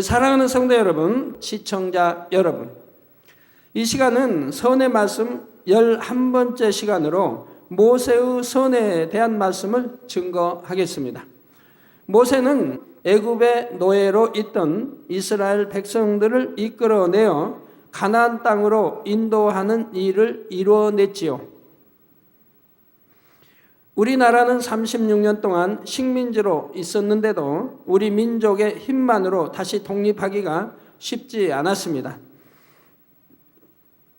사랑하는 성도 여러분, 시청자 여러분, 이 시간은 선의 말씀 11번째 시간으로 모세의 선에 대한 말씀을 증거하겠습니다. 모세는 애굽의 노예로 있던 이스라엘 백성들을 이끌어내어 가나안 땅으로 인도하는 일을 이루어냈지요. 우리나라는 36년 동안 식민지로 있었는데도 우리 민족의 힘만으로 다시 독립하기가 쉽지 않았습니다.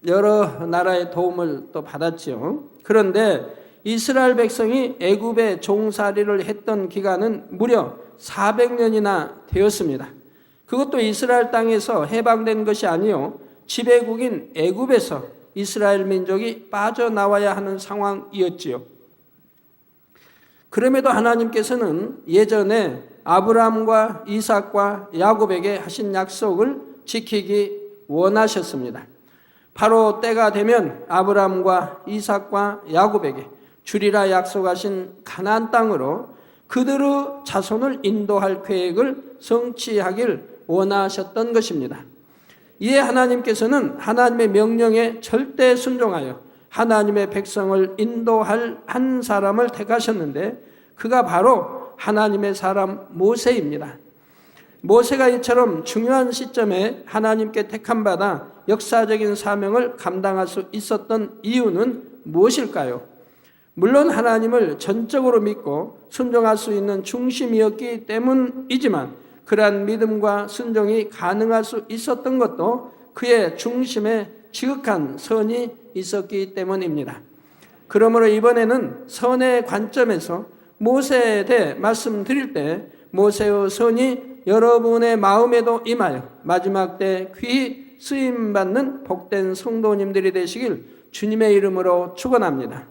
여러 나라의 도움을 또 받았지요. 그런데 이스라엘 백성이 애굽에 종살이를 했던 기간은 무려 400년이나 되었습니다. 그것도 이스라엘 땅에서 해방된 것이 아니요, 지배국인 애굽에서 이스라엘 민족이 빠져나와야 하는 상황이었지요. 그럼에도 하나님께서는 예전에 아브라함과 이삭과 야곱에게 하신 약속을 지키기 원하셨습니다. 바로 때가 되면 아브라함과 이삭과 야곱에게 주리라 약속하신 가나안 땅으로 그들의 자손을 인도할 계획을 성취하길 원하셨던 것입니다. 이에 하나님께서는 하나님의 명령에 절대 순종하여 하나님의 백성을 인도할 한 사람을 택하셨는데 그가 바로 하나님의 사람 모세입니다. 모세가 이처럼 중요한 시점에 하나님께 택함받아 역사적인 사명을 감당할 수 있었던 이유는 무엇일까요? 물론 하나님을 전적으로 믿고 순종할 수 있는 중심이었기 때문이지만 그러한 믿음과 순종이 가능할 수 있었던 것도 그의 중심에 지극한 선이 있었기 때문입니다. 그러므로 이번에는 선의 관점에서 모세에 대해 말씀드릴 때 모세의 선이 여러분의 마음에도 임하여 마지막 때 귀히 쓰임받는 복된 성도님들이 되시길 주님의 이름으로 축원합니다.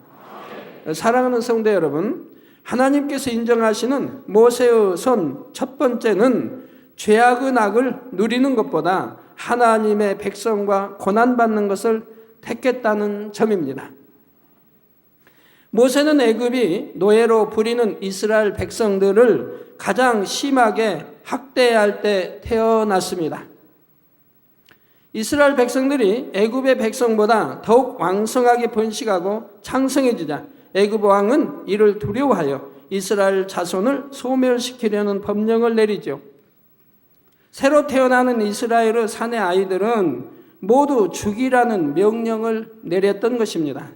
사랑하는 성도 여러분, 하나님께서 인정하시는 모세의 선 첫 번째는 죄악의 낙을 누리는 것보다 하나님의 백성과 고난받는 것을 택했다는 점입니다. 모세는 애굽이 노예로 부리는 이스라엘 백성들을 가장 심하게 학대할 때 태어났습니다. 이스라엘 백성들이 애굽의 백성보다 더욱 왕성하게 번식하고 창성해지자 애굽 왕은 이를 두려워하여 이스라엘 자손을 소멸시키려는 법령을 내리죠. 새로 태어나는 이스라엘의 사내 아이들은 모두 죽이라는 명령을 내렸던 것입니다.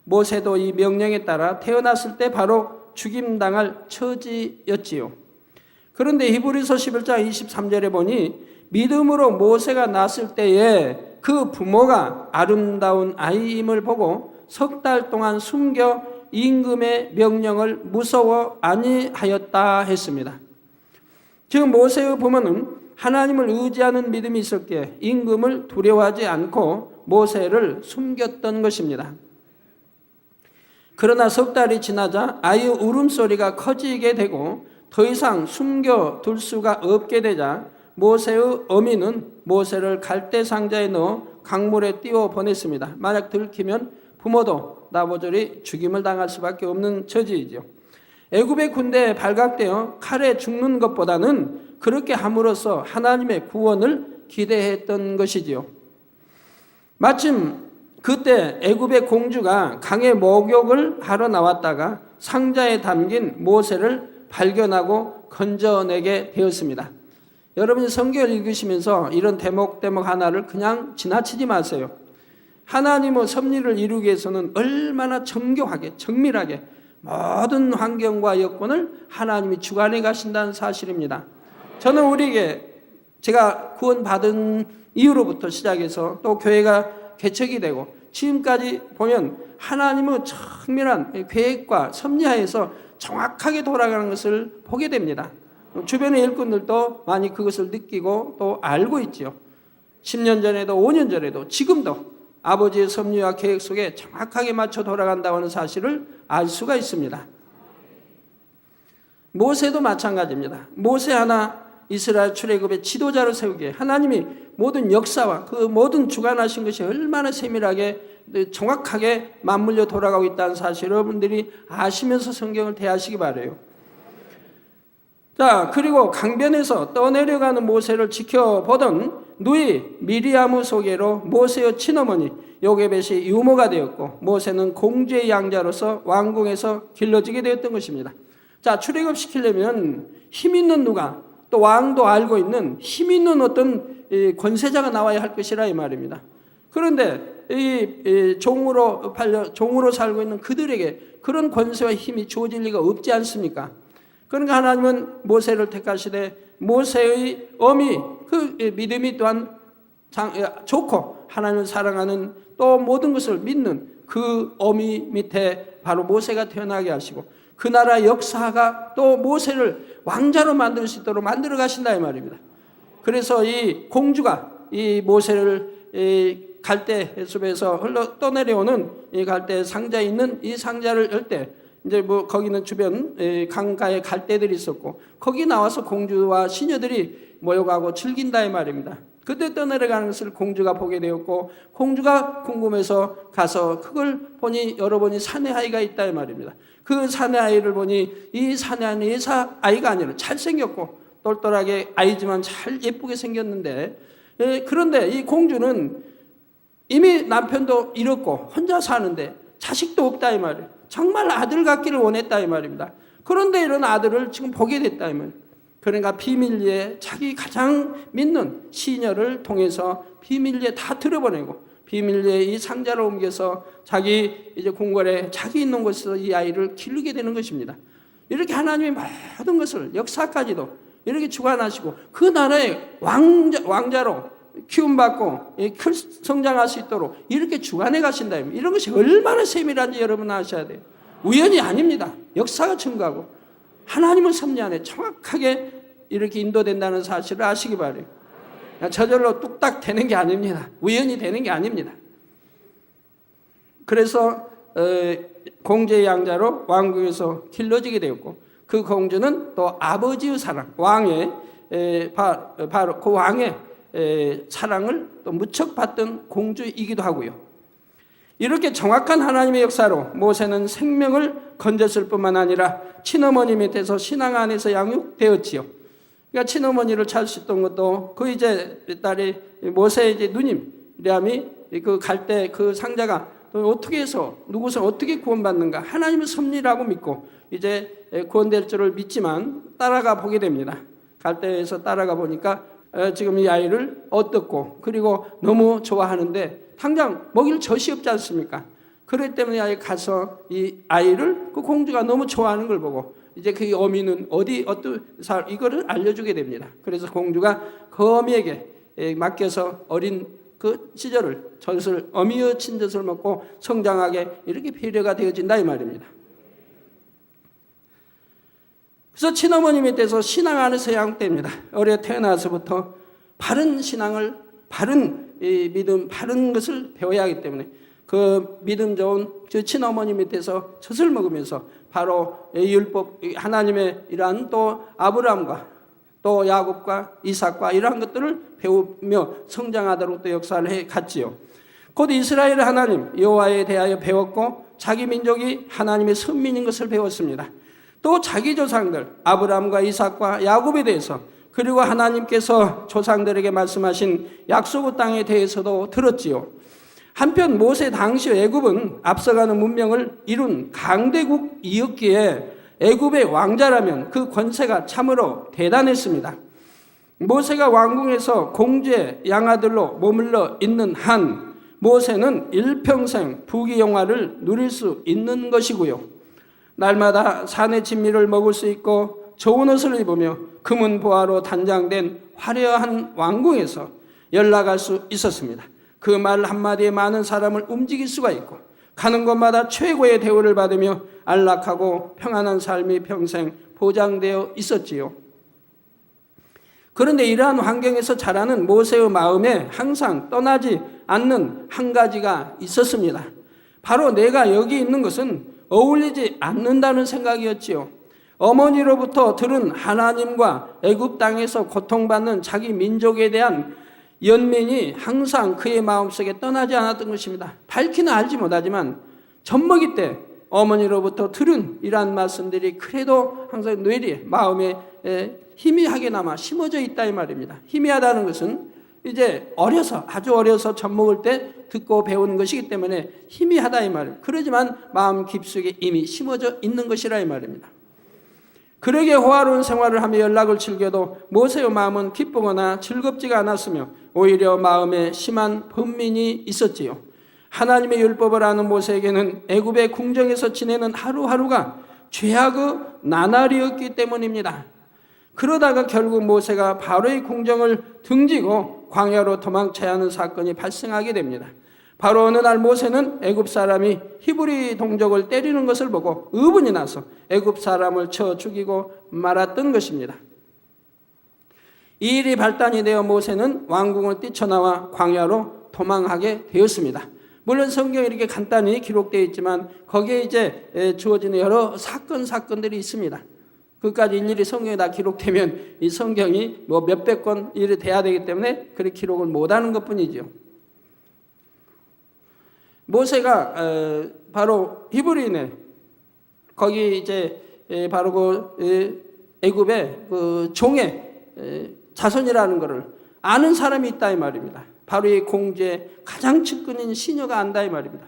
모세도 이 명령에 따라 태어났을 때 바로 죽임당할 처지였지요. 그런데 히브리서 11장 23절에 보니 믿음으로 모세가 낳았을 때에 그 부모가 아름다운 아이임을 보고 석 달 동안 숨겨 임금의 명령을 무서워 아니하였다 했습니다. 즉 모세의 부모는 하나님을 의지하는 믿음이 있었기에 임금을 두려워하지 않고 모세를 숨겼던 것입니다. 그러나 석 달이 지나자 아이의 울음소리가 커지게 되고 더 이상 숨겨둘 수가 없게 되자 모세의 어미는 모세를 갈대 상자에 넣어 강물에 띄워 보냈습니다. 만약 들키면 부모도 나부조리 죽임을 당할 수밖에 없는 처지이죠. 애굽의 군대에 발각되어 칼에 죽는 것보다는 그렇게 함으로써 하나님의 구원을 기대했던 것이지요. 마침 그때 애굽의 공주가 강에 목욕을 하러 나왔다가 상자에 담긴 모세를 발견하고 건져내게 되었습니다. 여러분이 성경을 읽으시면서 이런 대목 하나를 그냥 지나치지 마세요. 하나님의 섭리를 이루기 위해서는 얼마나 정교하게 정밀하게 모든 환경과 여건을 하나님이 주관해 가신다는 사실입니다. 저는 우리에게 제가 구원받은 이후로부터 시작해서 또 교회가 개척이 되고 지금까지 보면 하나님의 정밀한 계획과 섭리하에서 정확하게 돌아가는 것을 보게 됩니다. 주변의 일꾼들도 많이 그것을 느끼고 또 알고 있지요. 10년 전에도 5년 전에도 지금도 아버지의 섭리와 계획 속에 정확하게 맞춰 돌아간다고 하는 사실을 알 수가 있습니다. 모세도 마찬가지입니다. 모세 하나 이스라엘 출애굽의 지도자로 세우기에 하나님이 모든 역사와 그 모든 주관하신 것이 얼마나 세밀하게 정확하게 맞물려 돌아가고 있다는 사실 여러분들이 아시면서 성경을 대하시기 바라요. 자, 그리고 강변에서 떠내려가는 모세를 지켜보던 누이 미리암의 소개로 모세의 친어머니 요게벳이 유모가 되었고, 모세는 공주의 양자로서 왕궁에서 길러지게 되었던 것입니다. 자, 출애굽시키려면 힘 있는 누가, 또 왕도 알고 있는 힘 있는 어떤 권세자가 나와야 할 것이라 이 말입니다. 그런데 종으로 살고 있는 그들에게 그런 권세와 힘이 주어질 리가 없지 않습니까? 그러니까 하나님은 모세를 택하시되 모세의 어미, 그 믿음이 또한 좋고 하나님을 사랑하는, 또 모든 것을 믿는 그 어미 밑에 바로 모세가 태어나게 하시고, 그 나라 역사가 또 모세를 왕자로 만들 수 있도록 만들어 가신다 이 말입니다. 그래서 이 공주가 이 모세를 갈대 숲에서 흘러 떠내려오는 이 갈대 상자에 있는 이 상자를 열 때, 이제 뭐 거기는 주변 강가에 갈대들이 있었고, 거기 나와서 공주와 시녀들이 모여가고 즐긴다 이 말입니다. 그때 떠내려가는 것을 공주가 보게 되었고, 공주가 궁금해서 가서 그걸 보니 여러분이 사내 아이가 있다 이 말입니다. 그 사내 아이를 보니 이 사내 아이는 예사 아이가 아니라 잘생겼고 똘똘하게 아이지만 잘 예쁘게 생겼는데, 그런데 이 공주는 이미 남편도 잃었고 혼자 사는데 자식도 없다 이 말이에요. 정말 아들 갖기를 원했다 이 말입니다. 그런데 이런 아들을 지금 보게 됐다 이 말이에요. 그러니까 비밀리에 자기 가장 믿는 시녀를 통해서 비밀리에 다 들어보내고, 비밀리에 이 상자를 옮겨서 자기 이제 궁궐에 자기 있는 곳에서 이 아이를 기르게 되는 것입니다. 이렇게 하나님이 모든 것을, 역사까지도 이렇게 주관하시고 그 나라의 왕자로 키움받고 성장할 수 있도록 이렇게 주관해 가신다. 이런 것이 얼마나 세밀한지 여러분 아셔야 돼요. 우연이 아닙니다. 역사가 증거하고 하나님은 섭리 안에 정확하게 이렇게 인도된다는 사실을 아시기 바라요. 저절로 뚝딱 되는 게 아닙니다. 우연히 되는 게 아닙니다. 그래서 공주의 양자로 왕궁에서 길러지게 되었고, 그 공주는 또 아버지의 사랑, 왕의 바로 그 왕의 사랑을 또 무척 받던 공주이기도 하고요. 이렇게 정확한 하나님의 역사로 모세는 생명을 건졌을 뿐만 아니라 친어머니 밑에서 신앙 안에서 양육되었지요. 그러니까 친어머니를 찾을 수 있던 것도 그 이제 딸이 모세의 이제 누님 미리암이 그 갈 때 그 상자가 어떻게 해서 누구서 어떻게 구원받는가, 하나님의 섭리라고 믿고 이제 구원될 줄을 믿지만 따라가 보게 됩니다. 갈대에서 따라가 보니까 지금 이 아이를 얻었고, 그리고 너무 좋아하는데 당장 먹일 젖이 없지 않습니까? 그렇기 때문에 아예 가서 이 아이를, 그 공주가 너무 좋아하는 걸 보고 이제 그 어미는 어떤 이거를 알려주게 됩니다. 그래서 공주가 그 어미에게 맡겨서 어린 그 시절을, 젖을, 어미의 친젖을 먹고 성장하게 이렇게 배려가 되어진다 이 말입니다. 그래서 친어머니 밑에서 신앙 안에서 양육됩니다. 어려 태어나서부터 바른 신앙을, 바른 믿음, 바른 것을 배워야 하기 때문에 그 믿음 좋은 그 친어머니 밑에서 젖을 먹으면서 바로 율법, 하나님의 이러한 또 아브라함과 또 야곱과 이삭과 이러한 것들을 배우며 성장하도록 또 역사를 해 갔지요. 곧 이스라엘 하나님 여호와에 대하여 배웠고 자기 민족이 하나님의 선민인 것을 배웠습니다. 또 자기 조상들 아브라함과 이삭과 야곱에 대해서, 그리고 하나님께서 조상들에게 말씀하신 약속의 땅에 대해서도 들었지요. 한편 모세 당시 애굽은 앞서가는 문명을 이룬 강대국이었기에 애굽의 왕자라면 그 권세가 참으로 대단했습니다. 모세가 왕궁에서 공주의 양아들로 머물러 있는 한 모세는 일평생 부귀영화를 누릴 수 있는 것이고요. 날마다 산의 진미를 먹을 수 있고 좋은 옷을 입으며 금은 보화로 단장된 화려한 왕궁에서 연락할 수 있었습니다. 그 말 한마디에 많은 사람을 움직일 수가 있고 가는 곳마다 최고의 대우를 받으며 안락하고 평안한 삶이 평생 보장되어 있었지요. 그런데 이러한 환경에서 자라는 모세의 마음에 항상 떠나지 않는 한 가지가 있었습니다. 바로 내가 여기 있는 것은 어울리지 않는다는 생각이었지요. 어머니로부터 들은 하나님과 애굽 땅에서 고통받는 자기 민족에 대한 연민이 항상 그의 마음속에 떠나지 않았던 것입니다. 밝히는 알지 못하지만 젖먹이 때 어머니로부터 들은 이러한 말씀들이 그래도 항상 뇌리에 마음에 희미하게 남아 심어져 있다 이 말입니다. 희미하다는 것은 이제 아주 어려서 젖 먹을 때 듣고 배운 것이기 때문에 희미하다 이 말입니다. 그러지만 마음 깊숙이 이미 심어져 있는 것이라 이 말입니다. 그러게 호화로운 생활을 하며 연락을 즐겨도 모세의 마음은 기쁘거나 즐겁지가 않았으며 오히려 마음에 심한 번민이 있었지요. 하나님의 율법을 아는 모세에게는 애굽의 궁정에서 지내는 하루하루가 죄악의 나날이었기 때문입니다. 그러다가 결국 모세가 바로의 궁정을 등지고 광야로 도망쳐야 하는 사건이 발생하게 됩니다. 바로 어느 날 모세는 애굽 사람이 히브리 동족을 때리는 것을 보고 의분이 나서 애굽 사람을 쳐 죽이고 말았던 것입니다. 이 일이 발단이 되어 모세는 왕궁을 뛰쳐나와 광야로 도망하게 되었습니다. 물론 성경에 이렇게 간단히 기록되어 있지만 거기에 이제 주어지는 여러 사건들이 있습니다. 그까지 일일이 성경에 다 기록되면 이 성경이 뭐 몇백 권 일이 돼야 되기 때문에 그렇게 기록을 못하는 것뿐이죠. 모세가 바로 히브리인의 거기 이제 바로 그 애굽의 그 종의 자손이라는 것을 아는 사람이 있다 이 말입니다. 바로 이 공주의 가장 측근인 시녀가 안다 이 말입니다.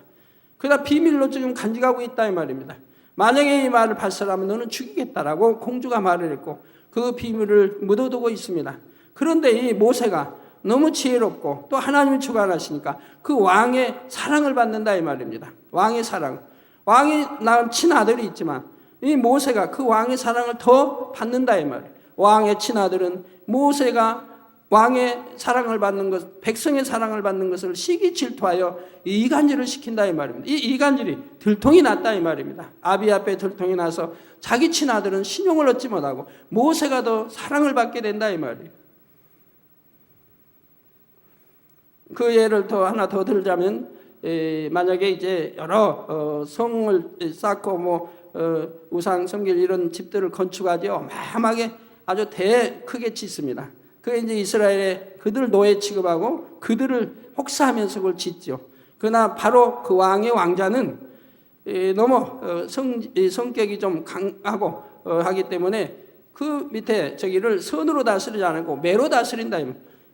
그러다 비밀로 지금 간직하고 있다 이 말입니다. 만약에 이 말을 발설하면 너는 죽이겠다라고 공주가 말을 했고 그 비밀을 묻어두고 있습니다. 그런데 이 모세가 너무 지혜롭고 또 하나님이 주관하시니까 그 왕의 사랑을 받는다 이 말입니다. 왕의 사랑. 왕이 낳은 친아들이 있지만 이 모세가 그 왕의 사랑을 더 받는다 이 말이에요. 왕의 친아들은 모세가 왕의 사랑을 받는 것, 백성의 사랑을 받는 것을 시기 질투하여 이간질을 시킨다 이 말입니다. 이 이간질이 들통이 났다 이 말입니다. 아비 앞에 들통이 나서 자기 친아들은 신용을 얻지 못하고 모세가 더 사랑을 받게 된다 이 말이에요. 그 예를 하나 더 들자면 만약에 이제 여러 성을 쌓고 우상 섬길 이런 집들을 건축하지 어마어마하게 아주 크게 짓습니다. 그게 이제 이스라엘에 그들 노예 취급하고 그들을 혹사하면서 그걸 짓죠. 그러나 바로 그 왕의 왕자는 너무 성격이 좀 강하고 하기 때문에 그 밑에 저기를 선으로 다스리지 않고 매로 다스린다.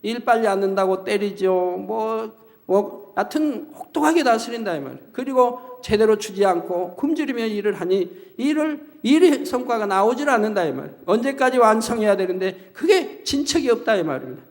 일 빨리 않는다고 때리죠. 여튼 혹독하게 다스린다 이 말. 그리고 제대로 주지 않고 굶주리며 일을 하니 일의 성과가 나오질 않는다 이 말. 언제까지 완성해야 되는데 그게 진척이 없다 이 말입니다.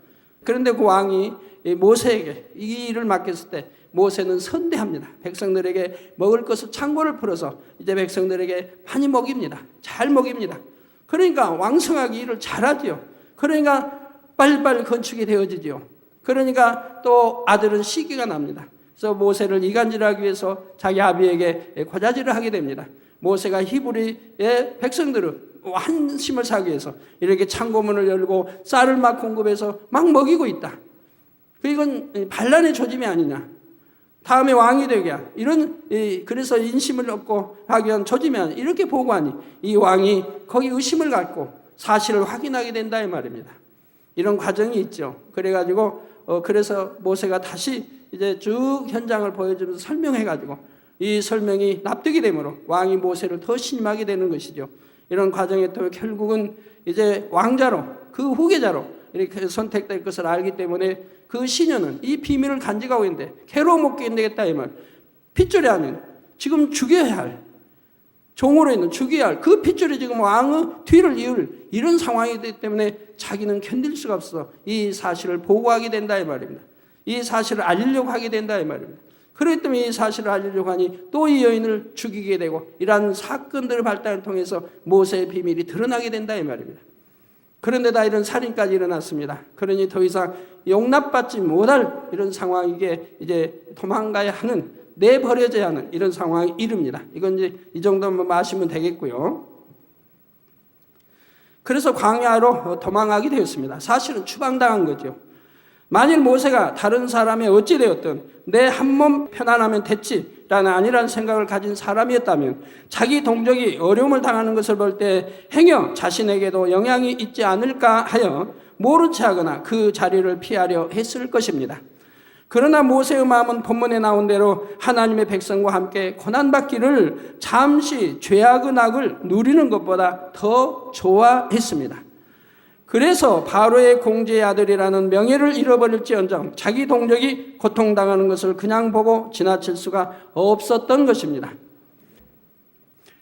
그런데 그 왕이 모세에게 이 일을 맡겼을 때 모세는 선대합니다. 백성들에게 먹을 것을 창고를 풀어서 이제 백성들에게 많이 먹입니다. 잘 먹입니다. 그러니까 왕성하게 일을 잘하지요. 그러니까 빨리빨리 건축이 되어지죠. 그러니까 또 아들은 시기가 납니다. 그래서 모세를 이간질하기 위해서 자기 아비에게 고자질을 하게 됩니다. 모세가 히브리의 백성들을 한심을 사기 위해서 이렇게 창고문을 열고 쌀을 막 공급해서 막 먹이고 있다. 이건 반란의 조짐이 아니냐. 다음에 왕이 되게 그래서 인심을 얻고 하기 위한 조짐이 아니냐. 이렇게 보고하니 이 왕이 거기 의심을 갖고 사실을 확인하게 된다 이 말입니다. 이런 과정이 있죠. 그래가지고 그래서 모세가 다시 이제 쭉 현장을 보여주면서 설명해가지고 이 설명이 납득이 되므로 왕이 모세를 더 신임하게 되는 것이죠. 이런 과정에 또 결국은 이제 왕자로 그 후계자로 이렇게 선택될 것을 알기 때문에 그 시녀는 이 비밀을 간직하고 있는데 괴로워 먹게 되겠다 이 말. 핏줄이 아닌 지금 죽여야 할 종으로 있는 죽여야 할 그 핏줄이 지금 왕의 뒤를 이을 이런 상황이기 때문에 자기는 견딜 수가 없어 이 사실을 보고하게 된다 이 말입니다. 이 사실을 알리려고 하게 된다 이 말입니다. 그렇기 때문에 이 사실을 알리려고 하니 또 이 여인을 죽이게 되고 이러한 사건들의 발단을 통해서 모세의 비밀이 드러나게 된다 이 말입니다. 그런데다 이런 살인까지 일어났습니다. 그러니 더 이상 용납받지 못할 이런 상황이게 이제 도망가야 하는 내버려져야 하는 이런 상황이 이릅니다. 이건 이제 이 정도만 마시면 되겠고요. 그래서 광야로 도망하게 되었습니다. 사실은 추방당한 거죠. 만일 모세가 다른 사람이 어찌 되었든 내 한 몸 편안하면 됐지라는 아니란 생각을 가진 사람이었다면 자기 동족이 어려움을 당하는 것을 볼 때 행여 자신에게도 영향이 있지 않을까 하여 모른 채 하거나 그 자리를 피하려 했을 것입니다. 그러나 모세의 마음은 본문에 나온 대로 하나님의 백성과 함께 고난받기를 잠시 죄악의 낙을 누리는 것보다 더 좋아했습니다. 그래서 바로의 공주의 아들이라는 명예를 잃어버릴지언정 자기 동족이 고통당하는 것을 그냥 보고 지나칠 수가 없었던 것입니다.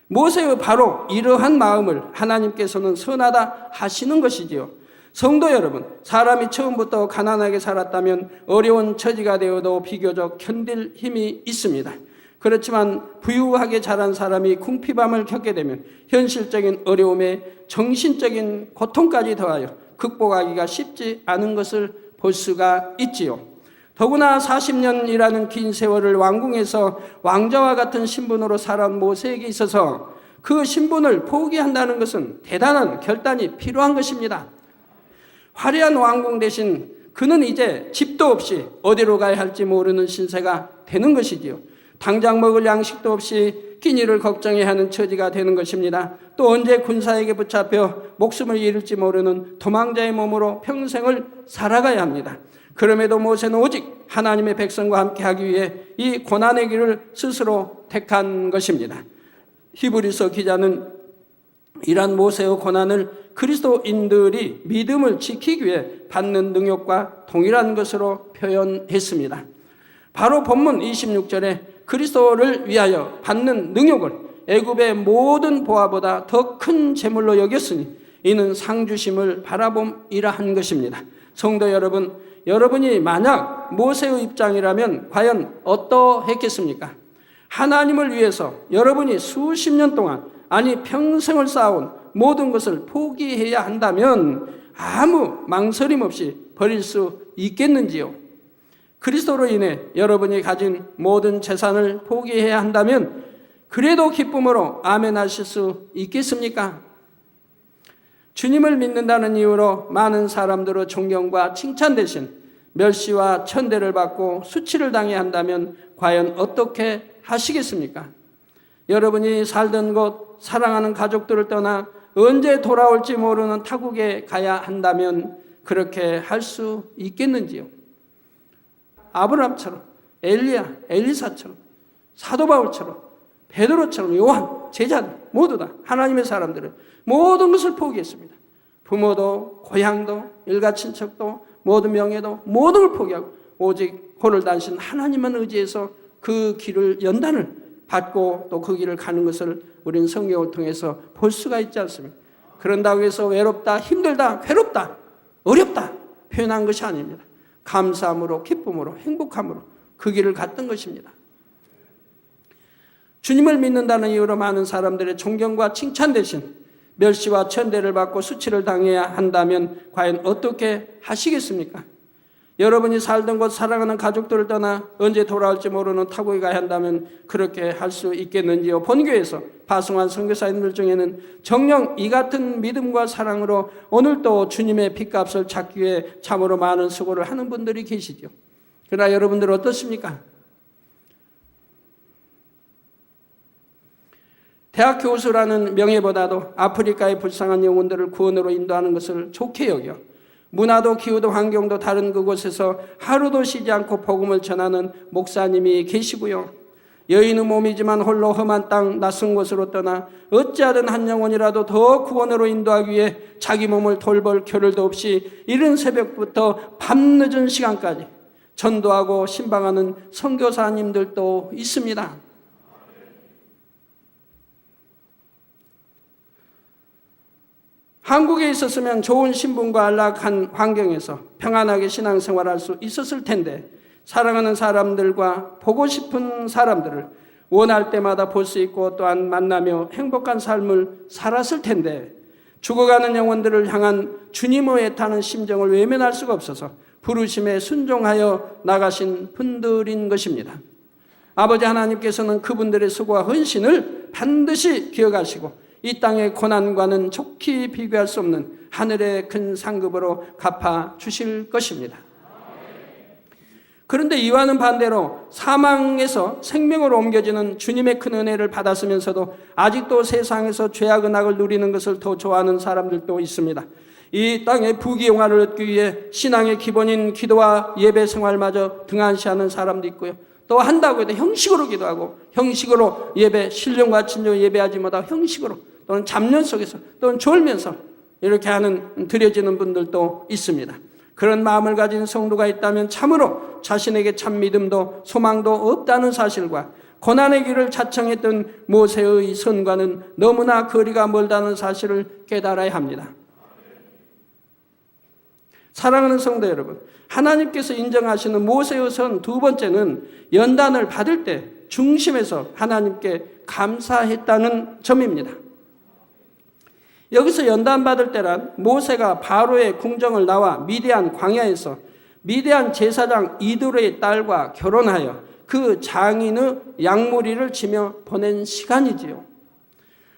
모세의 바로 이러한 마음을 하나님께서는 선하다 하시는 것이지요. 성도 여러분, 사람이 처음부터 가난하게 살았다면 어려운 처지가 되어도 비교적 견딜 힘이 있습니다. 그렇지만 부유하게 자란 사람이 궁핍함을 겪게 되면 현실적인 어려움에 정신적인 고통까지 더하여 극복하기가 쉽지 않은 것을 볼 수가 있지요. 더구나 40년이라는 긴 세월을 왕궁에서 왕자와 같은 신분으로 살아온 모세에게 있어서 그 신분을 포기한다는 것은 대단한 결단이 필요한 것입니다. 화려한 왕궁 대신 그는 이제 집도 없이 어디로 가야 할지 모르는 신세가 되는 것이지요. 당장 먹을 양식도 없이 끼니를 걱정해야 하는 처지가 되는 것입니다. 또 언제 군사에게 붙잡혀 목숨을 잃을지 모르는 도망자의 몸으로 평생을 살아가야 합니다. 그럼에도 모세는 오직 하나님의 백성과 함께 하기 위해 이 고난의 길을 스스로 택한 것입니다. 히브리서 기자는 이러한 모세의 고난을 그리스도인들이 믿음을 지키기 위해 받는 능력과 동일한 것으로 표현했습니다. 바로 본문 26절에 그리스도를 위하여 받는 능력을 애굽의 모든 보화보다 더 큰 재물로 여겼으니 이는 상주심을 바라봄이라 한 것입니다. 성도 여러분, 여러분이 만약 모세의 입장이라면 과연 어떠했겠습니까? 하나님을 위해서 여러분이 수십 년 동안, 아니 평생을 쌓아온 모든 것을 포기해야 한다면 아무 망설임 없이 버릴 수 있겠는지요? 그리스도로 인해 여러분이 가진 모든 재산을 포기해야 한다면 그래도 기쁨으로 아멘 하실 수 있겠습니까? 주님을 믿는다는 이유로 많은 사람들의 존경과 칭찬 대신 멸시와 천대를 받고 수치를 당해야 한다면 과연 어떻게 하시겠습니까? 여러분이 살던 곳, 사랑하는 가족들을 떠나 언제 돌아올지 모르는 타국에 가야 한다면 그렇게 할 수 있겠는지요? 아브라함처럼, 엘리야, 엘리사처럼, 사도 바울처럼, 베드로처럼, 요한, 제자들 모두 다 하나님의 사람들은 모든 것을 포기했습니다. 부모도, 고향도, 일가 친척도, 모든 명예도, 모든 걸 포기하고 오직 혼을 다하신 하나님만 의지해서 그 길을 연단을 받고 또 그 길을 가는 것을 우리는 성경을 통해서 볼 수가 있지 않습니까? 그런다고 해서 외롭다, 힘들다, 괴롭다, 어렵다 표현한 것이 아닙니다. 감사함으로, 기쁨으로, 행복함으로 그 길을 갔던 것입니다. 주님을 믿는다는 이유로 많은 사람들의 존경과 칭찬 대신 멸시와 천대를 받고 수치를 당해야 한다면 과연 어떻게 하시겠습니까? 여러분이 살던 곳, 사랑하는 가족들을 떠나 언제 돌아올지 모르는 타국에 가야 한다면 그렇게 할 수 있겠는지요? 본교에서 파송한 선교사님들 중에는 정녕 이 같은 믿음과 사랑으로 오늘도 주님의 핏값을 찾기 위해 참으로 많은 수고를 하는 분들이 계시죠. 그러나 여러분들 어떻습니까? 대학 교수라는 명예보다도 아프리카의 불쌍한 영혼들을 구원으로 인도하는 것을 좋게 여겨 문화도 기후도 환경도 다른 그곳에서 하루도 쉬지 않고 복음을 전하는 목사님이 계시고요. 여인의 몸이지만 홀로 험한 땅 낯선 곳으로 떠나 어찌하든 한 영혼이라도 더 구원으로 인도하기 위해 자기 몸을 돌볼 겨를도 없이 이른 새벽부터 밤늦은 시간까지 전도하고 신방하는 선교사님들도 있습니다. 한국에 있었으면 좋은 신분과 안락한 환경에서 평안하게 신앙생활할 수 있었을 텐데 사랑하는 사람들과 보고 싶은 사람들을 원할 때마다 볼 수 있고 또한 만나며 행복한 삶을 살았을 텐데 죽어가는 영혼들을 향한 주님의 애타는 심정을 외면할 수가 없어서 부르심에 순종하여 나가신 분들인 것입니다. 아버지 하나님께서는 그분들의 수고와 헌신을 반드시 기억하시고 이 땅의 고난과는 좋게 비교할 수 없는 하늘의 큰 상급으로 갚아 주실 것입니다. 그런데 이와는 반대로 사망에서 생명으로 옮겨지는 주님의 큰 은혜를 받았으면서도 아직도 세상에서 죄악의 낙을 누리는 것을 더 좋아하는 사람들도 있습니다. 이 땅의 부귀영화를 얻기 위해 신앙의 기본인 기도와 예배 생활마저 등한시하는 사람도 있고요. 또 한다고 해도 형식으로 기도하고 형식으로 예배, 신령과 진정 예배하지 못하고 형식으로 또는 잡념 속에서 또는 졸면서 이렇게 하는 드려지는 분들도 있습니다. 그런 마음을 가진 성도가 있다면 참으로 자신에게 참 믿음도 소망도 없다는 사실과 고난의 길을 자청했던 모세의 선과는 너무나 거리가 멀다는 사실을 깨달아야 합니다. 사랑하는 성도 여러분, 하나님께서 인정하시는 모세의 선 두 번째는 연단을 받을 때 중심에서 하나님께 감사했다는 점입니다. 여기서 연단받을 때란 모세가 바로의 궁정을 나와 미디안 광야에서 미디안 제사장 이드로의 딸과 결혼하여 그 장인의 양무리를 지며 보낸 시간이지요.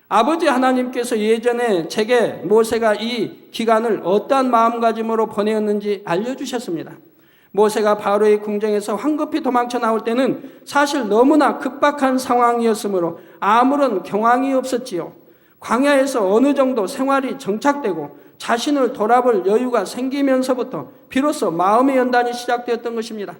아버지 하나님께서 예전에 제게 모세가 이 기간을 어떠한 마음가짐으로 보내었는지 알려주셨습니다. 모세가 바로의 궁정에서 황급히 도망쳐 나올 때는 사실 너무나 급박한 상황이었으므로 아무런 경황이 없었지요. 광야에서 어느 정도 생활이 정착되고 자신을 돌아볼 여유가 생기면서부터 비로소 마음의 연단이 시작되었던 것입니다.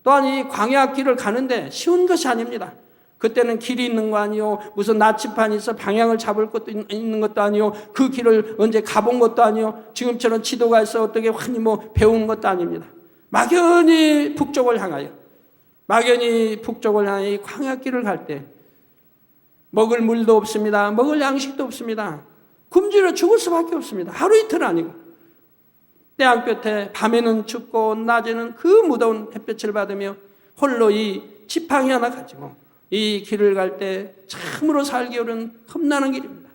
또한 이 광야 길을 가는데 쉬운 것이 아닙니다. 그때는 길이 있는 거 아니요, 무슨 나침반이 있어 방향을 잡을 것도 있는 것도 아니요, 그 길을 언제 가본 것도 아니요, 지금처럼 지도가 있어 어떻게 환히 배운 것도 아닙니다. 막연히 북쪽을 향하여 이 광야길을 갈 때 먹을 물도 없습니다. 먹을 양식도 없습니다. 굶주려 죽을 수밖에 없습니다. 하루 이틀 아니고 태양볕에 밤에는 춥고 낮에는 그 무더운 햇볕을 받으며 홀로 이 지팡이 하나 가지고 이 길을 갈 때 참으로 살기 어려운 험난한 길입니다.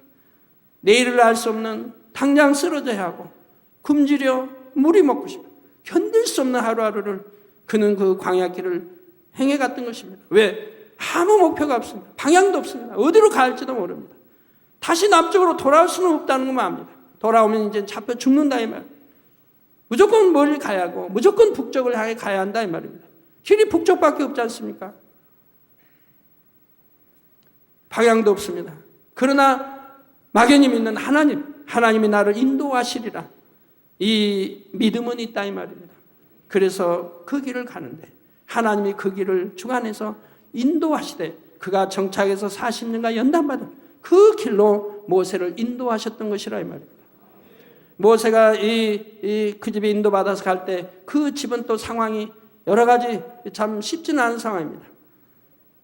내일을 알 수 없는 당장 쓰러져야 하고 굶주려 물이 먹고 싶어 견딜 수 없는 하루하루를 그는 그 광야길을 행해 갔던 것입니다. 왜? 아무 목표가 없습니다. 방향도 없습니다. 어디로 갈지도 모릅니다. 다시 남쪽으로 돌아올 수는 없다는 것만 압니다. 돌아오면 이제 잡혀 죽는다 이 말. 무조건 멀리 가야 하고 무조건 북쪽을 향해 가야 한다 이 말입니다. 길이 북쪽밖에 없지 않습니까? 방향도 없습니다. 그러나 막연히 믿는 하나님이 나를 인도하시리라. 이 믿음은 있다 이 말입니다. 그래서 그 길을 가는데 하나님이 그 길을 주관해서 인도하시되 그가 정착해서 40년간 연단받은 그 길로 모세를 인도하셨던 것이라 이 말입니다. 모세가 그 집에 인도받아서 갈 때 그 집은 또 상황이 여러 가지 참 쉽지는 않은 상황입니다.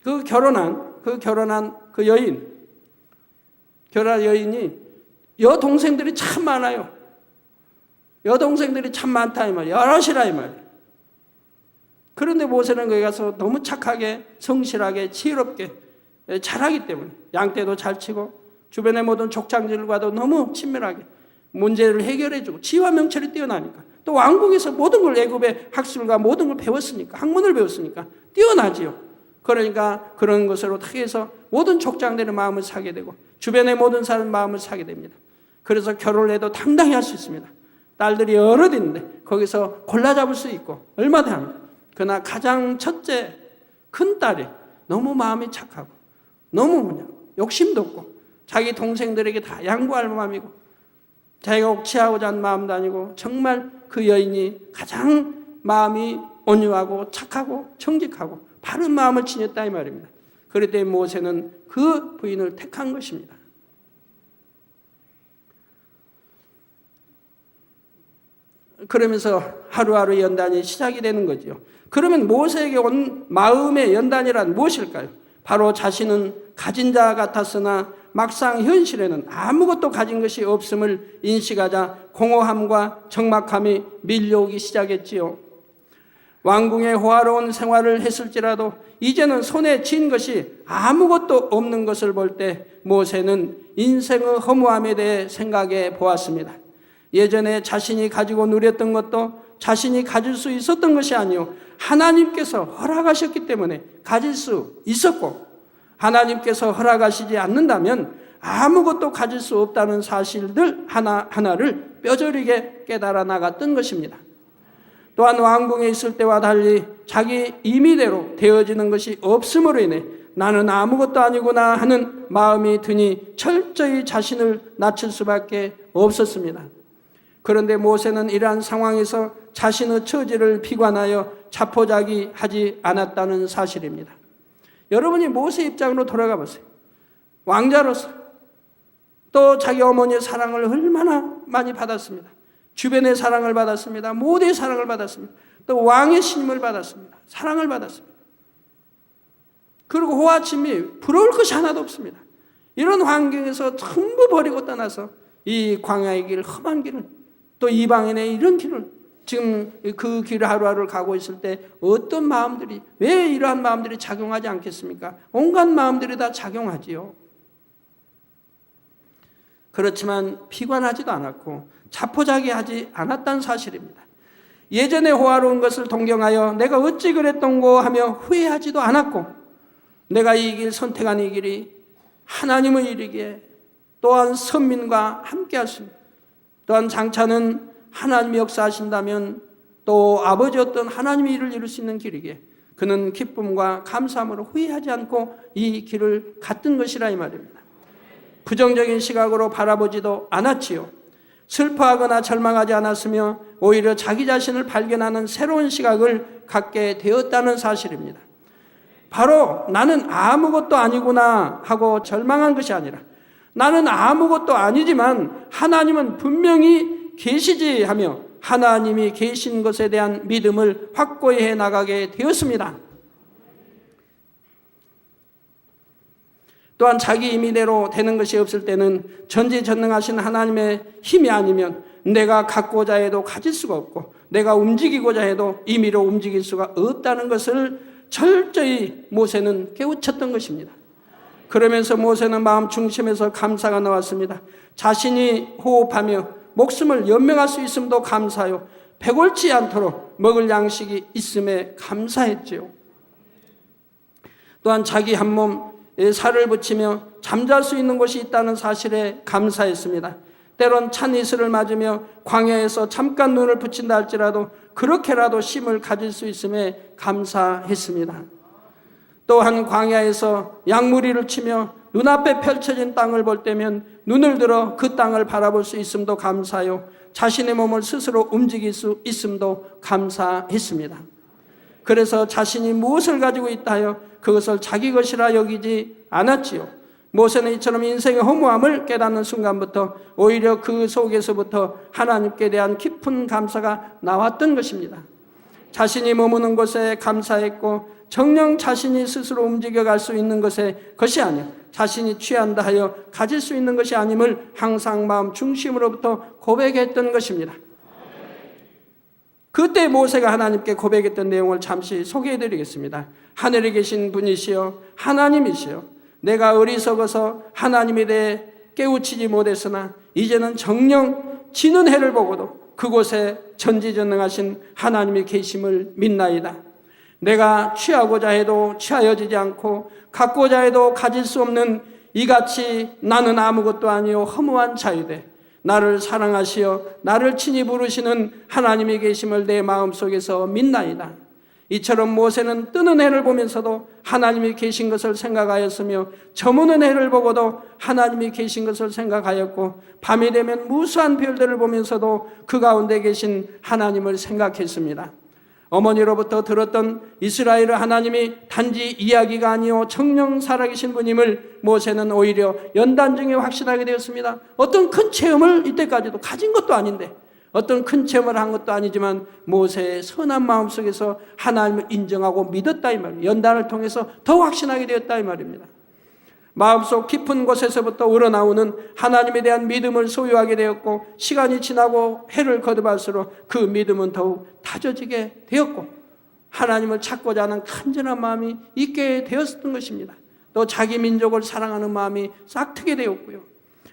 그 결혼한 그 여인이 여동생들이 참 많아요. 여동생들이 참 많다 이 말이에요. 여럿이라 이 말이에요. 그런데 모세는 거기 가서 너무 착하게 성실하게 지혜롭게 잘하기 때문에 양떼도 잘 치고 주변의 모든 족장들과도 너무 친밀하게 문제를 해결해주고 지혜와 명철이 뛰어나니까 또 왕궁에서 모든 걸 애굽의 학술과 모든 걸 배웠으니까 학문을 배웠으니까 뛰어나지요. 그러니까 그런 것으로 해서 모든 족장들의 마음을 사게 되고 주변의 모든 사람 마음을 사게 됩니다. 그래서 결혼을 해도 당당히 할 수 있습니다. 딸들이 여럿 있는데 거기서 골라 잡을 수 있고 얼마나 합니다. 그러나 가장 첫째 큰 딸이 너무 마음이 착하고 너무 욕심도 없고 자기 동생들에게 다 양보할 마음이고 자기가 옥치하고자 하는 마음도 아니고 정말 그 여인이 가장 마음이 온유하고 착하고 정직하고 바른 마음을 지녔다 이 말입니다. 그럴 때 모세는 그 부인을 택한 것입니다. 그러면서 하루하루 연단이 시작이 되는 거죠. 그러면 모세에게 온 마음의 연단이란 무엇일까요? 바로 자신은 가진 자 같았으나 막상 현실에는 아무것도 가진 것이 없음을 인식하자 공허함과 적막함이 밀려오기 시작했지요. 왕궁의 호화로운 생활을 했을지라도 이제는 손에 쥔 것이 아무것도 없는 것을 볼 때 모세는 인생의 허무함에 대해 생각해 보았습니다. 예전에 자신이 가지고 누렸던 것도 자신이 가질 수 있었던 것이 아니요 하나님께서 허락하셨기 때문에 가질 수 있었고 하나님께서 허락하시지 않는다면 아무것도 가질 수 없다는 사실들 하나하나를 뼈저리게 깨달아 나갔던 것입니다. 또한 왕궁에 있을 때와 달리 자기 임의대로 되어지는 것이 없음으로 인해 나는 아무것도 아니구나 하는 마음이 드니 철저히 자신을 낮출 수밖에 없었습니다. 그런데 모세는 이러한 상황에서 자신의 처지를 비관하여 자포자기하지 않았다는 사실입니다. 여러분이 모세 입장으로 돌아가 보세요. 왕자로서 또 자기 어머니의 사랑을 얼마나 많이 받았습니다. 주변의 사랑을 받았습니다. 모두의 사랑을 받았습니다. 또 왕의 신임을 받았습니다. 사랑을 받았습니다. 그리고 호화침이 부러울 것이 하나도 없습니다. 이런 환경에서 전부 버리고 떠나서 이 광야의 길, 험한 길을, 또 이방인의 이런 길을, 지금 그 길을 하루하루 가고 있을 때 어떤 마음들이, 왜 이러한 마음들이 작용하지 않겠습니까? 온갖 마음들이 다 작용하지요. 그렇지만 비관하지도 않았고 자포자기하지 않았다는 사실입니다. 예전에 호화로운 것을 동경하여 내가 어찌 그랬던고 하며 후회하지도 않았고, 내가 이 길 선택한 이 길이 하나님의 일이기에 또한 선민과 함께 할 수 있는, 또한 장차는 하나님이 역사하신다면 또 아버지였던 하나님의 일을 이룰 수 있는 길이기에 그는 기쁨과 감사함으로 후회하지 않고 이 길을 갔던 것이라 이 말입니다. 부정적인 시각으로 바라보지도 않았지요. 슬퍼하거나 절망하지 않았으며 오히려 자기 자신을 발견하는 새로운 시각을 갖게 되었다는 사실입니다. 바로 나는 아무것도 아니구나 하고 절망한 것이 아니라, 나는 아무것도 아니지만 하나님은 분명히 계시지 하며 하나님이 계신 것에 대한 믿음을 확고히 해 나가게 되었습니다. 또한 자기 임의대로 되는 것이 없을 때는 전지전능하신 하나님의 힘이 아니면 내가 갖고자 해도 가질 수가 없고, 내가 움직이고자 해도 임의로 움직일 수가 없다는 것을 철저히 모세는 깨우쳤던 것입니다. 그러면서 모세는 마음 중심에서 감사가 나왔습니다. 자신이 호흡하며 목숨을 연명할 수 있음도 감사하여 배골치 않도록 먹을 양식이 있음에 감사했지요. 또한 자기 한 몸에 살을 붙이며 잠잘 수 있는 곳이 있다는 사실에 감사했습니다. 때론 찬 이슬을 맞으며 광야에서 잠깐 눈을 붙인다 할지라도 그렇게라도 쉼을 가질 수 있음에 감사했습니다. 또한 광야에서 양무리를 치며 눈앞에 펼쳐진 땅을 볼 때면 눈을 들어 그 땅을 바라볼 수 있음도 감사하여 자신의 몸을 스스로 움직일 수 있음도 감사했습니다. 그래서 자신이 무엇을 가지고 있다 하여 그것을 자기 것이라 여기지 않았지요. 모세는 이처럼 인생의 허무함을 깨닫는 순간부터 오히려 그 속에서부터 하나님께 대한 깊은 감사가 나왔던 것입니다. 자신이 머무는 곳에 감사했고, 정녕 자신이 스스로 움직여갈 수 있는 것이 아니라 자신이 취한다 하여 가질 수 있는 것이 아님을 항상 마음 중심으로부터 고백했던 것입니다. 그때 모세가 하나님께 고백했던 내용을 잠시 소개해드리겠습니다. 하늘에 계신 분이시여 하나님이시여, 내가 어리석어서 하나님에 대해 깨우치지 못했으나 이제는 정녕 지는 해를 보고도 그곳에 전지전능하신 하나님이 계심을 믿나이다. 내가 취하고자 해도 취하여지지 않고 갖고자 해도 가질 수 없는 이같이 나는 아무것도 아니요 허무한 자유되 나를 사랑하시어 나를 친히 부르시는 하나님이 계심을 내 마음속에서 믿나이다. 이처럼 모세는 뜨는 해를 보면서도 하나님이 계신 것을 생각하였으며 저무는 해를 보고도 하나님이 계신 것을 생각하였고, 밤이 되면 무수한 별들을 보면서도 그 가운데 계신 하나님을 생각했습니다. 어머니로부터 들었던 이스라엘의 하나님이 단지 이야기가 아니요 정령 살아계신 분임을 모세는 오히려 연단 중에 확신하게 되었습니다. 어떤 큰 체험을 이때까지도 가진 것도 아닌데, 어떤 큰 체험을 한 것도 아니지만 모세의 선한 마음속에서 하나님을 인정하고 믿었다 이 말이에요. 연단을 통해서 더 확신하게 되었다 이 말입니다. 마음속 깊은 곳에서부터 우러나오는 하나님에 대한 믿음을 소유하게 되었고, 시간이 지나고 해를 거듭할수록 그 믿음은 더욱 다져지게 되었고, 하나님을 찾고자 하는 간절한 마음이 있게 되었던 것입니다. 또 자기 민족을 사랑하는 마음이 싹트게 되었고요.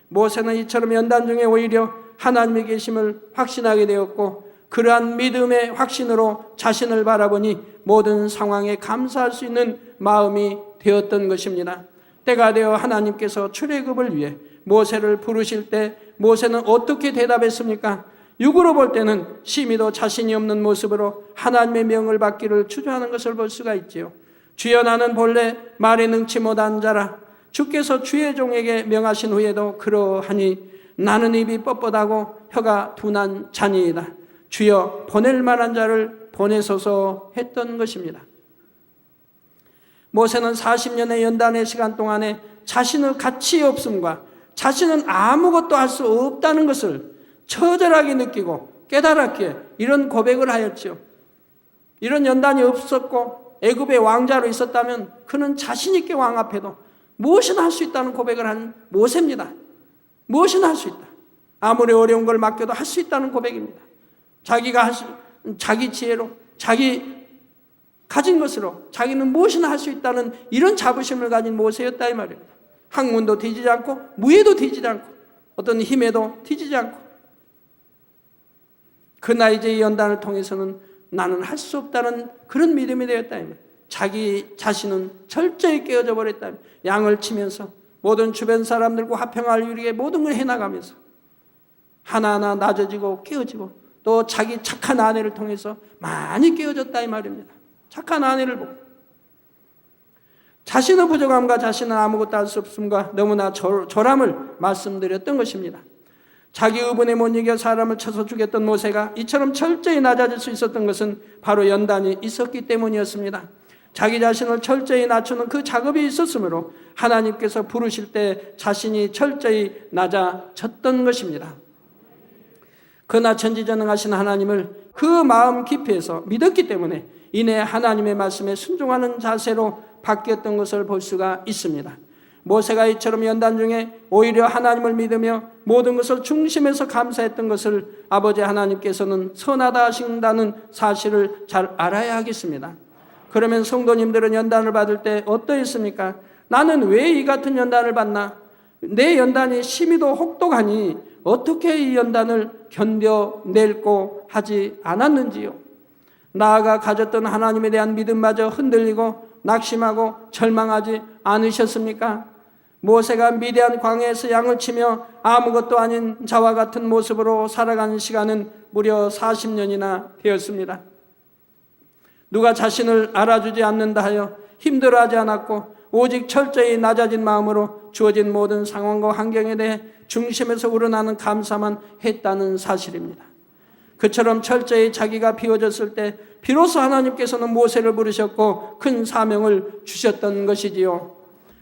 모세는 이처럼 연단 중에 오히려 하나님의 계심을 확신하게 되었고, 그러한 믿음의 확신으로 자신을 바라보니 모든 상황에 감사할 수 있는 마음이 되었던 것입니다. 때가 되어 하나님께서 출애굽을 위해 모세를 부르실 때 모세는 어떻게 대답했습니까? 육으로 볼 때는 심히도 자신이 없는 모습으로 하나님의 명을 받기를 주저하는 것을 볼 수가 있지요. 주여, 나는 본래 말에 능치 못한 자라. 주께서 주의 종에게 명하신 후에도 그러하니 나는 입이 뻣뻣하고 혀가 둔한 자니이다. 주여 보낼 만한 자를 보내소서 했던 것입니다. 모세는 40년의 연단의 시간 동안에 자신의 가치 없음과 자신은 아무것도 할 수 없다는 것을 처절하게 느끼고 깨달았기에 이런 고백을 하였죠. 이런 연단이 없었고 애굽의 왕자로 있었다면 그는 자신 있게 왕 앞에도 무엇이나 할 수 있다는 고백을 한 모세입니다. 무엇이나 할 수 있다. 아무리 어려운 걸 맡겨도 할 수 있다는 고백입니다. 자기가 자기 지혜로 자기 가진 것으로 자기는 무엇이나 할 수 있다는 이런 자부심을 가진 모세였다 이 말입니다. 학문도 뒤지지 않고 무예도 뒤지지 않고 어떤 힘에도 뒤지지 않고 그러나 이제 이 연단을 통해서는 나는 할 수 없다는 그런 믿음이 되었다 이 말입니다. 자기 자신은 철저히 깨어져 버렸다. 양을 치면서 모든 주변 사람들과 화평을 이루게 모든 걸 해나가면서 하나하나 낮아지고 깨어지고 또 자기 착한 아내를 통해서 많이 깨어졌다 이 말입니다. 착한 아내를 보고 자신의 부족함과 자신은 아무것도 할 수 없음과 너무나 조람을 말씀드렸던 것입니다. 자기 의분에 못 이겨 사람을 쳐서 죽였던 모세가 이처럼 철저히 낮아질 수 있었던 것은 바로 연단이 있었기 때문이었습니다. 자기 자신을 철저히 낮추는 그 작업이 있었으므로 하나님께서 부르실 때 자신이 철저히 낮아졌던 것입니다. 그러나 전지전능하신 하나님을 그 마음 깊이에서 믿었기 때문에 이내 하나님의 말씀에 순종하는 자세로 바뀌었던 것을 볼 수가 있습니다. 모세가 이처럼 연단 중에 오히려 하나님을 믿으며 모든 것을 중심에서 감사했던 것을 아버지 하나님께서는 선하다 하신다는 사실을 잘 알아야 하겠습니다. 그러면 성도님들은 연단을 받을 때 어떠했습니까? 나는 왜 이 같은 연단을 받나? 내 연단이 심히도 혹독하니 어떻게 이 연단을 견뎌낼고 하지 않았는지요? 나아가 가졌던 하나님에 대한 믿음마저 흔들리고 낙심하고 절망하지 않으셨습니까? 모세가 미디안 광야에서 양을 치며 아무것도 아닌 자와 같은 모습으로 살아가는 시간은 무려 40년이나 되었습니다. 누가 자신을 알아주지 않는다 하여 힘들어하지 않았고 오직 철저히 낮아진 마음으로 주어진 모든 상황과 환경에 대해 중심에서 우러나는 감사만 했다는 사실입니다. 그처럼 철저히 자기가 비워졌을 때 비로소 하나님께서는 모세를 부르셨고 큰 사명을 주셨던 것이지요.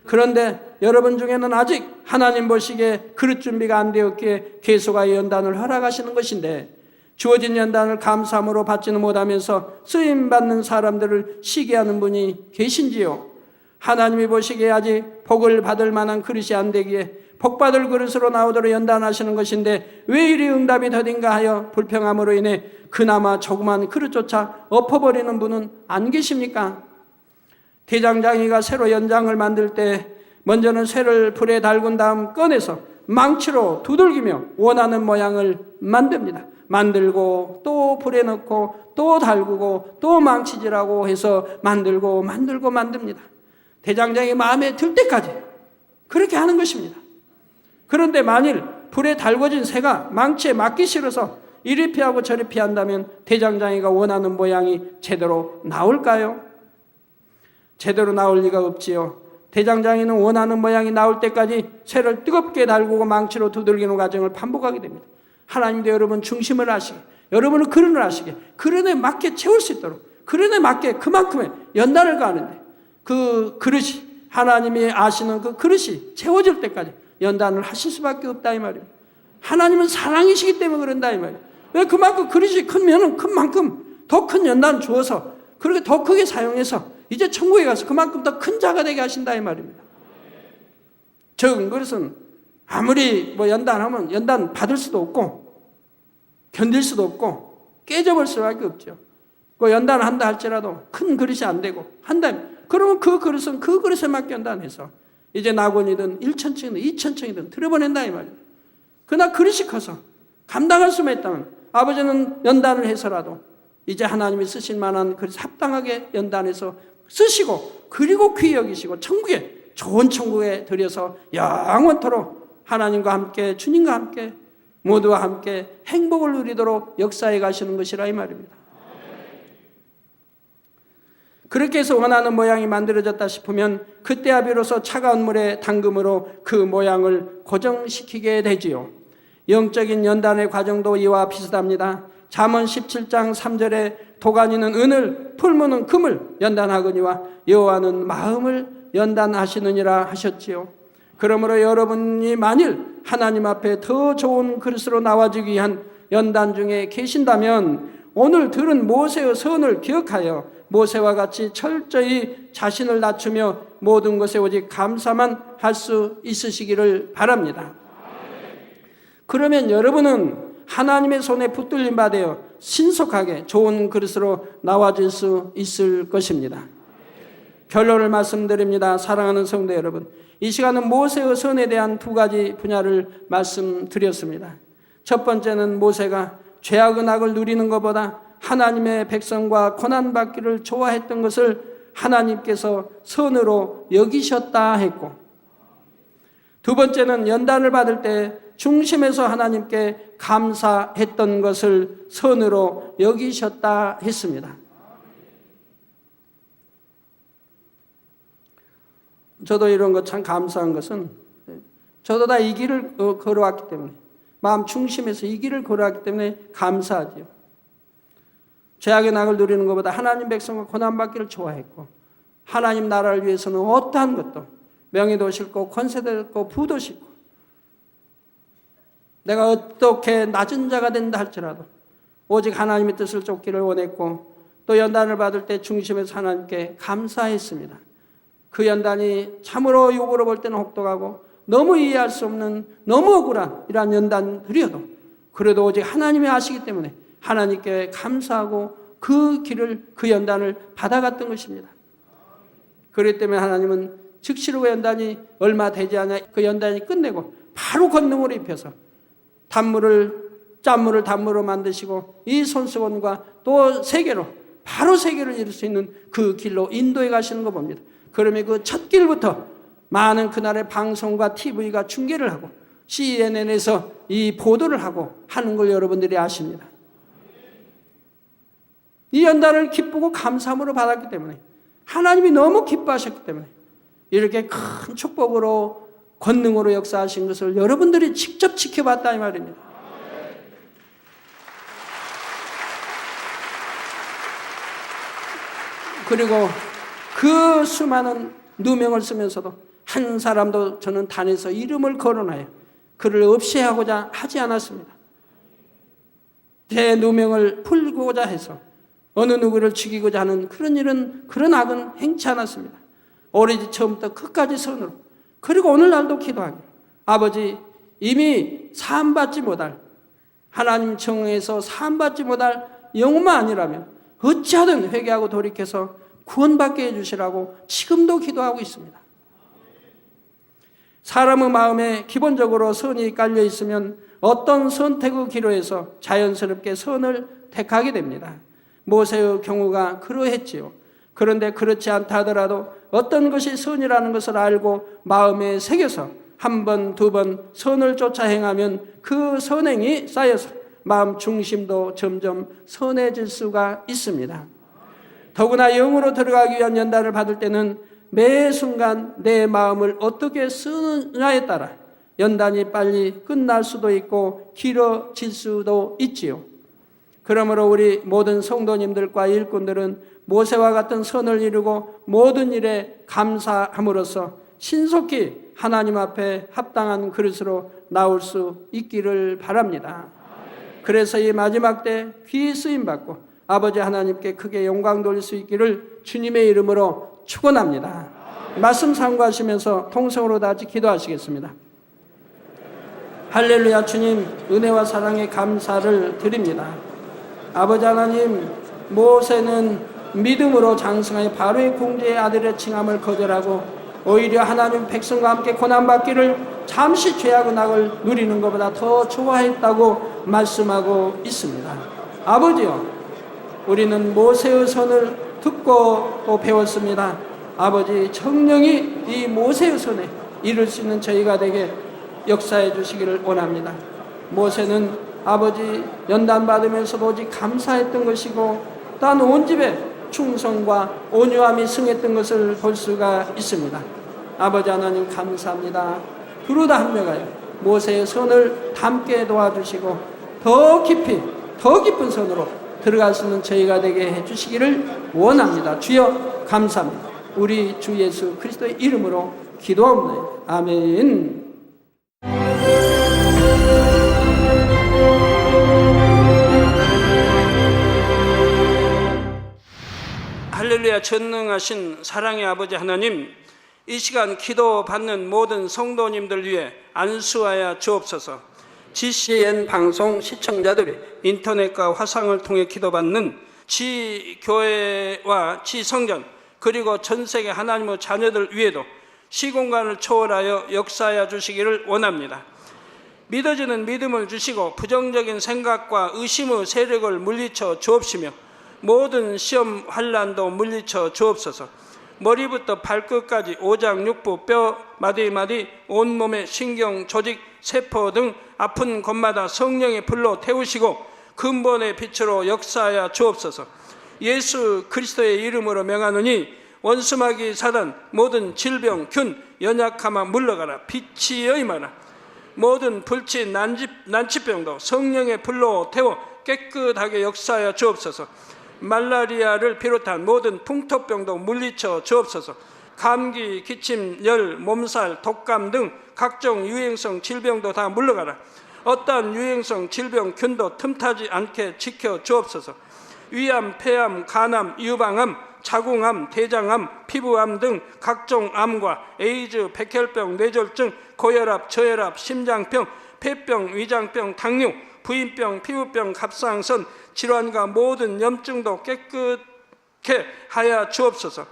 그런데 여러분 중에는 아직 하나님 보시기에 그릇 준비가 안 되었기에 계속의 연단을 허락하시는 것인데 주어진 연단을 감사함으로 받지는 못하면서 쓰임받는 사람들을 시기하는 분이 계신지요? 하나님이 보시기에 아직 복을 받을 만한 그릇이 안 되기에 복받을 그릇으로 나오도록 연단하시는 것인데 왜 이리 응답이 더딘가 하여 불평함으로 인해 그나마 조그만 그릇조차 엎어버리는 분은 안 계십니까? 대장장이가 새로 연장을 만들 때 먼저는 쇠를 불에 달군 다음 꺼내서 망치로 두들기며 원하는 모양을 만듭니다. 만들고 또 불에 넣고 또 달구고 또 망치질하고 해서 만들고 만듭니다. 대장장이 마음에 들 때까지 그렇게 하는 것입니다. 그런데 만일 불에 달궈진 새가 망치에 맞기 싫어서 이리 피하고 저리 피한다면 대장장이가 원하는 모양이 제대로 나올까요? 제대로 나올 리가 없지요. 대장장이는 원하는 모양이 나올 때까지 쇠를 뜨겁게 달구고 망치로 두들기는 과정을 반복하게 됩니다. 하나님도 여러분 중심을 아시게, 여러분은 그릇을 아시게, 그릇에 맞게 채울 수 있도록, 그릇에 맞게 그만큼의 연단을 가하는데 그 그릇이, 하나님이 아시는 그 그릇이 채워질 때까지 연단을 하실 수밖에 없다 이 말이에요. 하나님은 사랑이시기 때문에 그런다 이 말이에요. 왜 그만큼 그릇이 크면은 큰 만큼 더 큰 연단 주어서 그렇게 더 크게 사용해서 이제 천국에 가서 그만큼 더 큰 자가 되게 하신다 이 말입니다. 적은 그릇은 아무리 연단하면 연단 받을 수도 없고 견딜 수도 없고 깨져버릴 수밖에 없죠. 그 연단한다 할지라도 큰 그릇이 안 되고 한다면 그러면 그 그릇은 그 그릇에 맞게 연단해서 이제 낙원이든 1,000층이든 2,000층이든 들여보낸다 이 말이에요. 그러나 그릇이 커서 감당할 수만 있다면 아버지는 연단을 해서라도 이제 하나님이 쓰실 만한 그릇 합당하게 연단해서 쓰시고 그리고 귀히 여기시고 천국에 좋은 천국에 들여서 영원토록 하나님과 함께 주님과 함께 모두와 함께 행복을 누리도록 역사해 가시는 것이라 이 말입니다. 그렇게 해서 원하는 모양이 만들어졌다 싶으면 그때야 비로소 차가운 물에 담금으로 그 모양을 고정시키게 되지요. 영적인 연단의 과정도 이와 비슷합니다. 잠언 17장 3절에 도가니는 은을, 풀무는 금을 연단하거니와 여호와는 마음을 연단하시느니라 하셨지요. 그러므로 여러분이 만일 하나님 앞에 더 좋은 그릇으로 나와주기 위한 연단 중에 계신다면 오늘 들은 모세의 선을 기억하여 모세와 같이 철저히 자신을 낮추며 모든 것에 오직 감사만 할 수 있으시기를 바랍니다. 그러면 여러분은 하나님의 손에 붙들림 받아 신속하게 좋은 그릇으로 나와질 수 있을 것입니다. 결론을 말씀드립니다. 사랑하는 성도 여러분, 이 시간은 모세의 선에 대한 두 가지 분야를 말씀드렸습니다. 첫 번째는 모세가 죄악의 낙을 누리는 것보다 하나님의 백성과 고난받기를 좋아했던 것을 하나님께서 선으로 여기셨다 했고, 두 번째는 연단을 받을 때 중심에서 하나님께 감사했던 것을 선으로 여기셨다 했습니다. 저도 이런 거 참 감사한 것은, 저도 다 이 길을 걸어왔기 때문에, 마음 중심에서 이 길을 걸어왔기 때문에 감사하지요. 죄악의 낙을 누리는 것보다 하나님 백성과 고난받기를 좋아했고, 하나님 나라를 위해서는 어떠한 것도, 명예도 싫고 권세도 싫고 부도 싫고, 내가 어떻게 낮은 자가 된다 할지라도 오직 하나님의 뜻을 쫓기를 원했고, 또 연단을 받을 때 중심에서 하나님께 감사했습니다. 그 연단이 참으로 욕으로 볼 때는 혹독하고 너무 이해할 수 없는 너무 억울한 이러한 연단들이어도 그래도 오직 하나님이 아시기 때문에 하나님께 감사하고 그 길을, 그 연단을 받아갔던 것입니다. 그렇기 때문에 하나님은 즉시로 그 연단이 얼마 되지 않아 그 연단이 끝내고 바로 권능으로 입혀서 짠물을 단물로 만드시고 이 손수건과 또 세계로, 바로 세계를 이룰 수 있는 그 길로 인도해 가시는 거 봅니다. 그러면 그 첫 길부터 많은 그날의 방송과 TV가 중계를 하고 CNN에서 이 보도를 하고 하는 걸 여러분들이 아십니다. 이 연단을 기쁘고 감사함으로 받았기 때문에, 하나님이 너무 기뻐하셨기 때문에 이렇게 큰 축복으로 권능으로 역사하신 것을 여러분들이 직접 지켜봤다 이 말입니다. 그리고 그 수많은 누명을 쓰면서도 한 사람도 저는 단에서 이름을 거론하여 그를 없애하고자 하지 않았습니다. 제 누명을 풀고자 해서 어느 누구를 죽이고자 하는 그런 일은, 그런 악은 행치 않았습니다. 오로지 처음부터 끝까지 선으로, 그리고 오늘날도 기도하기를, 아버지 이미 사함받지 못할, 하나님 정에서 사함받지 못할 영혼만 아니라면 어찌하든 회개하고 돌이켜서 구원받게 해주시라고 지금도 기도하고 있습니다. 사람의 마음에 기본적으로 선이 깔려 있으면 어떤 선택의 기로에서 자연스럽게 선을 택하게 됩니다. 모세의 경우가 그러했지요. 그런데 그렇지 않다 하더라도 어떤 것이 선이라는 것을 알고 마음에 새겨서 한 번, 두 번 선을 쫓아 행하면 그 선행이 쌓여서 마음 중심도 점점 선해질 수가 있습니다. 더구나 영으로 들어가기 위한 연단을 받을 때는 매 순간 내 마음을 어떻게 쓰느냐에 따라 연단이 빨리 끝날 수도 있고 길어질 수도 있지요. 그러므로 우리 모든 성도님들과 일꾼들은 모세와 같은 선을 이루고 모든 일에 감사함으로써 신속히 하나님 앞에 합당한 그릇으로 나올 수 있기를 바랍니다. 그래서 이 마지막 때 귀히 쓰임받고 아버지 하나님께 크게 영광 돌릴 수 있기를 주님의 이름으로 축원합니다. 말씀 참고하시면서 통성으로 다 같이 기도하시겠습니다. 할렐루야. 주님 은혜와 사랑에 감사를 드립니다. 아버지 하나님, 모세는 믿음으로 장성하여 바로의 공주의 아들의 칭함을 거절하고 오히려 하나님 백성과 함께 고난받기를 잠시 죄악의 낙을 누리는 것보다 더 좋아했다고 말씀하고 있습니다. 아버지요, 우리는 모세의 선을 듣고 또 배웠습니다. 아버지, 성령이 이 모세의 선에 이룰 수 있는 저희가 되게 역사해 주시기를 원합니다. 모세는 아버지 연단받으면서도 오직 감사했던 것이고 단 온 집에 충성과 온유함이 승했던 것을 볼 수가 있습니다. 아버지 하나님 감사합니다. 두루 다 합력하여 모세의 손을 닮게 도와주시고 더 깊은 손으로 들어갈 수 있는 저희가 되게 해주시기를 원합니다. 주여 감사합니다. 우리 주 예수 그리스도의 이름으로 기도합니다. 아멘. 할렐루야. 전능하신 사랑의 아버지 하나님, 이 시간 기도받는 모든 성도님들 위해 안수하여 주옵소서. GCN 방송 시청자들이 인터넷과 화상을 통해 기도받는 지교회와 지성전 그리고 전세계 하나님의 자녀들 위에도 시공간을 초월하여 역사하여 주시기를 원합니다. 믿어지는 믿음을 주시고 부정적인 생각과 의심의 세력을 물리쳐 주옵시며 모든 시험 환난도 물리쳐 주옵소서. 머리부터 발끝까지 오장육부 뼈 마디마디 온몸의 신경 조직 세포 등 아픈 곳마다 성령의 불로 태우시고 근본의 빛으로 역사하여 주옵소서. 예수 그리스도의 이름으로 명하노니 원수마귀 사단 모든 질병 균 연약함아 물러가라. 빛이 임하라. 모든 불치 난치병도 성령의 불로 태워 깨끗하게 역사하여 주옵소서. 말라리아를 비롯한 모든 풍토병도 물리쳐 주옵소서. 감기, 기침, 열, 몸살, 독감 등 각종 유행성 질병도 다 물러가라. 어떠한 유행성 질병 균도 틈타지 않게 지켜 주옵소서. 위암, 폐암, 간암, 유방암, 자궁암, 대장암, 피부암 등 각종 암과 에이즈, 백혈병, 뇌졸중, 고혈압, 저혈압, 심장병, 폐병, 위장병, 당뇨, 부인병, 피부병, 갑상선 질환과 모든 염증도 깨끗게 하여 주옵소서.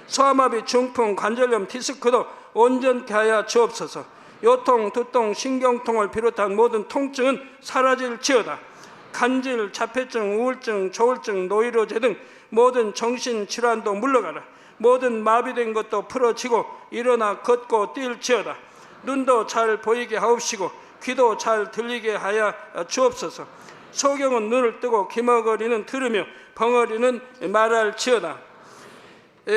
소아마비, 중풍, 관절염, 디스크도 온전케 하여 주옵소서. 요통, 두통, 신경통을 비롯한 모든 통증은 사라질지어다. 간질, 자폐증, 우울증, 조울증, 노이로제 등 모든 정신질환도 물러가라. 모든 마비된 것도 풀어지고 일어나 걷고 뛸지어다. 눈도 잘 보이게 하옵시고 귀도 잘 들리게 하여 주옵소서. 소경은 눈을 뜨고 기머거리는 들으며 벙어리는 말할지어다.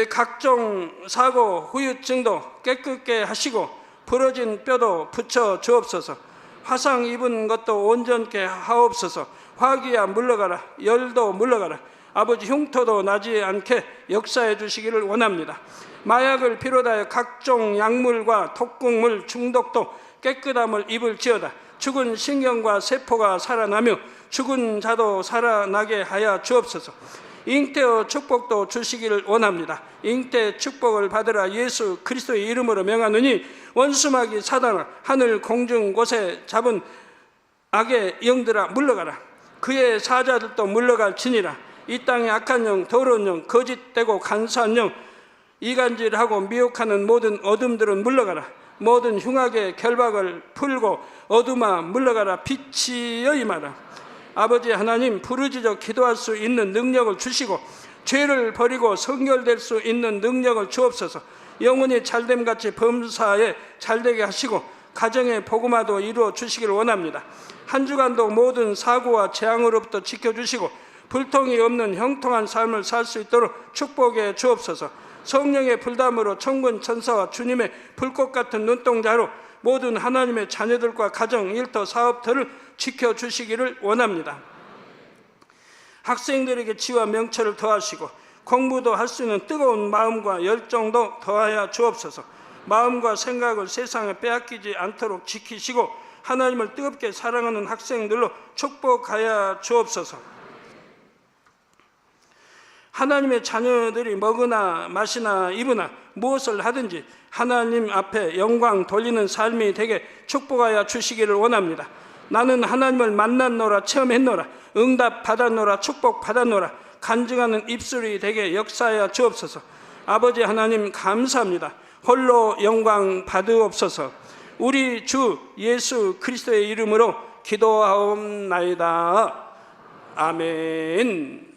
각종 사고 후유증도 깨끗게 하시고 부러진 뼈도 붙여 주옵소서. 화상 입은 것도 온전케 하옵소서. 화기야 물러가라. 열도 물러가라. 아버지 흉터도 나지 않게 역사해 주시기를 원합니다. 마약을 비롯하여 각종 약물과 독극물 중독도 깨끗함을 입을지어다. 죽은 신경과 세포가 살아나며 죽은 자도 살아나게 하여 주옵소서. 잉태의 축복도 주시기를 원합니다. 잉태 축복을 받으라. 예수 그리스도의 이름으로 명하노니 원수마귀 사단아 하늘 공중 곳에 잡은 악의 영들아 물러가라. 그의 사자들도 물러갈지니라. 이 땅의 악한 영, 더러운 영, 거짓되고 간사한 영, 이간질하고 미혹하는 모든 어둠들은 물러가라. 모든 흉악의 결박을 풀고 어둠아 물러가라. 빛이여 임하라. 아버지 하나님, 부르짖어 기도할 수 있는 능력을 주시고 죄를 버리고 성결될 수 있는 능력을 주옵소서. 영혼이 잘됨같이 범사에 잘되게 하시고 가정의 복음화도 이루어 주시기를 원합니다. 한 주간도 모든 사고와 재앙으로부터 지켜주시고 불통이 없는 형통한 삶을 살 수 있도록 축복해 주옵소서. 성령의 불담으로 천군 천사와 주님의 불꽃 같은 눈동자로 모든 하나님의 자녀들과 가정, 일터, 사업터를 지켜주시기를 원합니다. 학생들에게 지와 명철을 더하시고 공부도 할 수 있는 뜨거운 마음과 열정도 더하여 주옵소서. 마음과 생각을 세상에 빼앗기지 않도록 지키시고 하나님을 뜨겁게 사랑하는 학생들로 축복하여 주옵소서. 하나님의 자녀들이 먹으나 마시나 입으나 무엇을 하든지 하나님 앞에 영광 돌리는 삶이 되게 축복하여 주시기를 원합니다. 나는 하나님을 만났노라, 체험했노라, 응답 받았노라, 축복 받았노라, 간증하는 입술이 되게 역사하여 주옵소서. 아버지 하나님 감사합니다. 홀로 영광 받으옵소서. 우리 주 예수 그리스도의 이름으로 기도하옵나이다. 아멘.